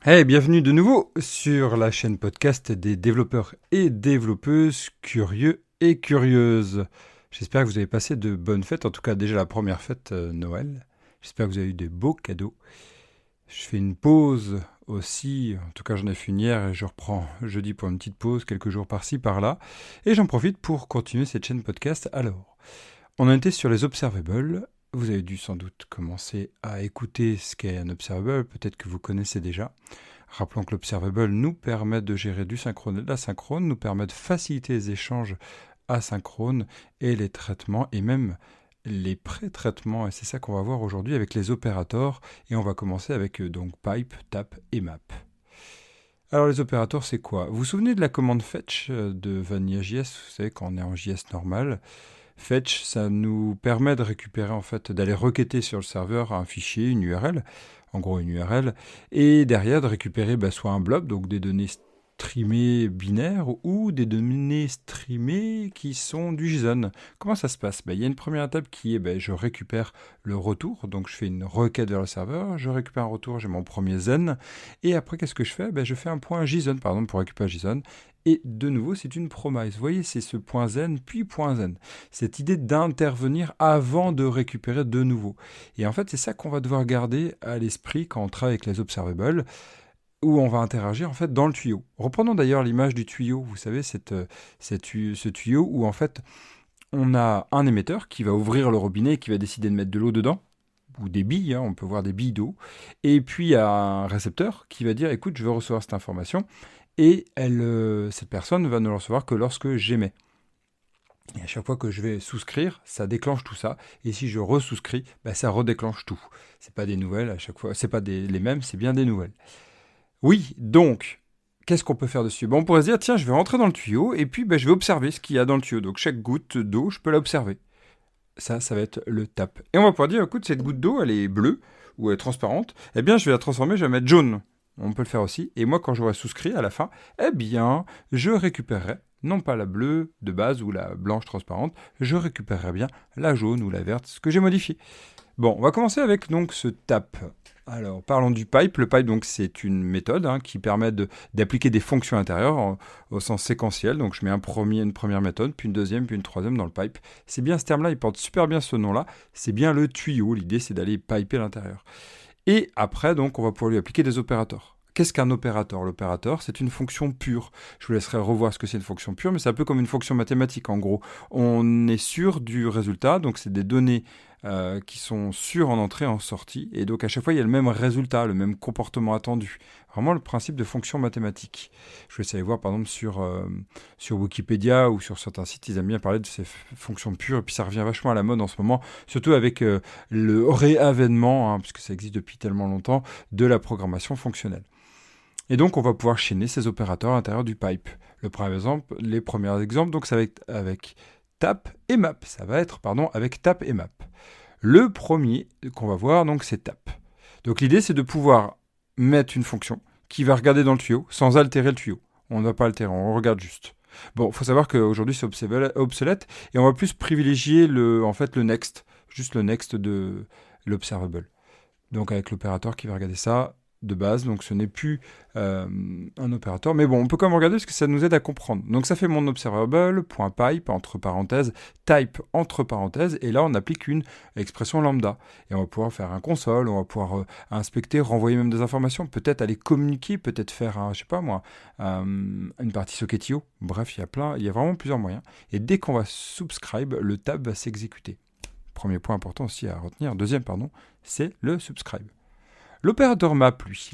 Bienvenue de nouveau sur la chaîne podcast des développeurs et développeuses curieux et curieuses. J'espère que vous avez passé de bonnes fêtes, en tout cas déjà la première fête Noël. J'espère que vous avez eu de beaux cadeaux. Je fais une pause aussi, en tout cas j'en ai fait une hier et je reprends jeudi pour une petite pause, quelques jours par-ci, par-là. Et j'en profite pour continuer cette chaîne podcast. Alors, on a été sur les observables. Vous avez dû sans doute commencer à écouter ce qu'est un observable, peut-être que vous connaissez déjà. Rappelons que l'observable nous permet de gérer du synchrone et de l'asynchrone, nous permet de faciliter les échanges asynchrones et les traitements et même les pré-traitements. Et c'est ça qu'on va voir aujourd'hui avec les opérateurs. Et on va commencer avec donc pipe, tap et map. Alors les opérateurs, c'est quoi? Vous vous souvenez de la commande fetch de Vanilla.js? Vous savez, quand on est en JS normal, fetch, ça nous permet de récupérer, en fait, d'aller requêter sur le serveur un fichier, une URL, en gros une URL, et derrière de récupérer soit un blob, donc des données streamées binaires, ou des données streamées qui sont du JSON. Comment ça se passe? Il y a une première étape qui est, je récupère le retour, donc je fais une requête vers le serveur, je récupère un retour, j'ai mon premier zen, et après qu'est-ce que je fais? Je fais un point JSON, par exemple, pour récupérer JSON, et de nouveau, c'est une promise. Vous voyez, c'est ce point zen, puis point zen. Cette idée d'intervenir avant de récupérer de nouveau. Et en fait, c'est ça qu'on va devoir garder à l'esprit quand on travaille avec les observables, où on va interagir en fait dans le tuyau. Reprenons d'ailleurs l'image du tuyau. Vous savez, ce tuyau où en fait, on a un émetteur qui va ouvrir le robinet et qui va décider de mettre de l'eau dedans, ou des billes, on peut voir des billes d'eau. Et puis, il y a un récepteur qui va dire, écoute, je veux recevoir cette information. Et cette personne va ne le recevoir que lorsque j'émets. Et à chaque fois que je vais souscrire, ça déclenche tout ça. Et si je resouscris, ça redéclenche tout. C'est pas des nouvelles à chaque fois, c'est pas les mêmes, c'est bien des nouvelles. Oui, donc, qu'est-ce qu'on peut faire dessus? On pourrait se dire, tiens, je vais rentrer dans le tuyau et puis je vais observer ce qu'il y a dans le tuyau. Donc chaque goutte d'eau, je peux l'observer. Ça va être le tap. Et on va pouvoir dire, écoute, cette goutte d'eau, elle est bleue ou elle est transparente. Eh bien, je vais la transformer, je vais la mettre jaune. On peut le faire aussi. Et moi, quand j'aurai souscrit à la fin, je récupérerai, non pas la bleue de base ou la blanche transparente, je récupérerai bien la jaune ou la verte, ce que j'ai modifié. Bon, on va commencer avec donc ce tap. Alors, parlons du pipe. Le pipe, donc, c'est une méthode qui permet d'appliquer des fonctions intérieures au sens séquentiel. Donc, je mets une première méthode, puis une deuxième, puis une troisième dans le pipe. C'est bien ce terme-là, il porte super bien ce nom-là. C'est bien le tuyau. L'idée, c'est d'aller piper à l'intérieur. Et après, donc, on va pouvoir lui appliquer des opérateurs. Qu'est-ce qu'un opérateur? L'opérateur, c'est une fonction pure. Je vous laisserai revoir ce que c'est une fonction pure, mais c'est un peu comme une fonction mathématique, en gros. On est sûr du résultat, donc c'est des données qui sont sûres en entrée et en sortie, et donc à chaque fois, il y a le même résultat, le même comportement attendu. Vraiment le principe de fonction mathématique. Je vais essayer de voir, par exemple, sur Wikipédia ou sur certains sites, ils aiment bien parler de ces fonctions pures, et puis ça revient vachement à la mode en ce moment, surtout avec le réavènement, puisque ça existe depuis tellement longtemps, de la programmation fonctionnelle. Et donc, on va pouvoir chaîner ces opérateurs à l'intérieur du pipe. Les premiers exemples, donc, ça va être avec tap et map. Ça va être, avec tap et map. Le premier qu'on va voir, donc, c'est tap. Donc, l'idée, c'est de pouvoir mettre une fonction qui va regarder dans le tuyau sans altérer le tuyau. On ne va pas altérer, on regarde juste. Bon, il faut savoir qu'aujourd'hui, c'est obsolète et on va plus privilégier le next, juste le next de l'observable. Donc, avec l'opérateur qui va regarder ça de base, donc ce n'est plus un opérateur, mais bon, on peut quand même regarder parce que ça nous aide à comprendre. Donc ça fait mon observable.pipe, entre parenthèses, type, entre parenthèses, et là on applique une expression lambda. Et on va pouvoir faire un console, on va pouvoir inspecter, renvoyer même des informations, peut-être aller communiquer, peut-être faire une partie socketio. Bref, il y a vraiment plusieurs moyens. Et dès qu'on va subscribe, le tab va s'exécuter. Premier point important aussi à retenir, deuxième, c'est le subscribe. L'opérateur map, lui,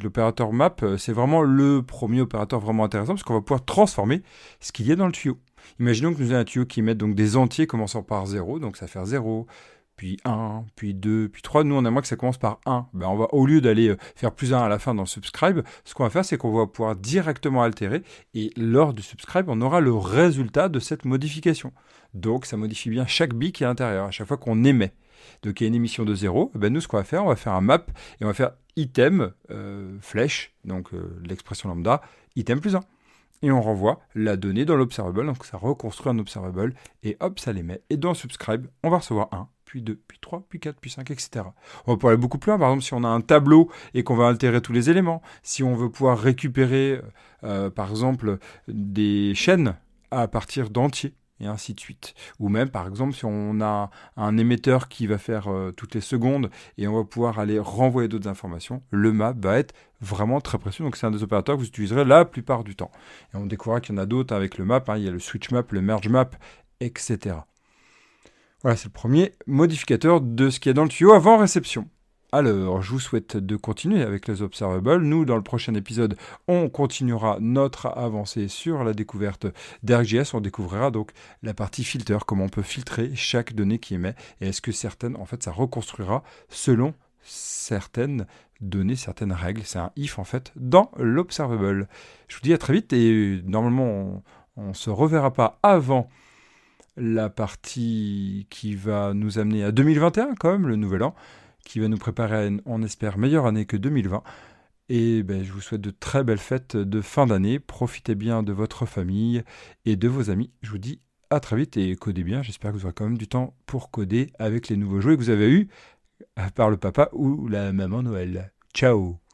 c'est vraiment le premier opérateur vraiment intéressant parce qu'on va pouvoir transformer ce qu'il y a dans le tuyau. Imaginons que nous ayons un tuyau qui met donc des entiers commençant par 0, donc ça va faire 0, puis 1, puis 2, puis 3. Nous, on aimerait que ça commence par 1. On va, au lieu d'aller faire plus 1 à la fin dans le subscribe, ce qu'on va faire, c'est qu'on va pouvoir directement altérer et lors du subscribe, on aura le résultat de cette modification. Donc, ça modifie bien chaque bit qui est à l'intérieur, à chaque fois qu'on émet. Donc il y a une émission de 0, nous ce qu'on va faire, on va faire un map et on va faire item, flèche, donc l'expression lambda, item plus 1. Et on renvoie la donnée dans l'observable, donc ça reconstruit un observable et hop, ça l'émet. Et dans subscribe, on va recevoir 1, puis 2, puis 3, puis 4, puis 5, etc. On va pouvoir aller beaucoup plus loin. Par exemple, si on a un tableau et qu'on va altérer tous les éléments, si on veut pouvoir récupérer, par exemple, des chaînes à partir d'entiers, et ainsi de suite. Ou même, par exemple, si on a un émetteur qui va faire toutes les secondes et on va pouvoir aller renvoyer d'autres informations, le map va être vraiment très précieux. Donc, c'est un des opérateurs que vous utiliserez la plupart du temps. Et on découvrira qu'il y en a d'autres avec le map. Il y a le switch map, le merge map, etc. Voilà, c'est le premier modificateur de ce qu'il y a dans le tuyau avant réception. Alors, je vous souhaite de continuer avec les observables. Nous, dans le prochain épisode, on continuera notre avancée sur la découverte d'ArcGIS. On découvrira donc la partie filter, comment on peut filtrer chaque donnée qui émet. Et est-ce que certaines, en fait, ça reconstruira selon certaines données, certaines règles. C'est un if, en fait, dans l'observable. Je vous dis à très vite et normalement, on ne se reverra pas avant la partie qui va nous amener à 2021, quand même, le nouvel an, qui va nous préparer à une, on espère, meilleure année que 2020. Et je vous souhaite de très belles fêtes de fin d'année. Profitez bien de votre famille et de vos amis. Je vous dis à très vite et codez bien. J'espère que vous aurez quand même du temps pour coder avec les nouveaux jouets que vous avez eus par le papa ou la maman Noël. Ciao!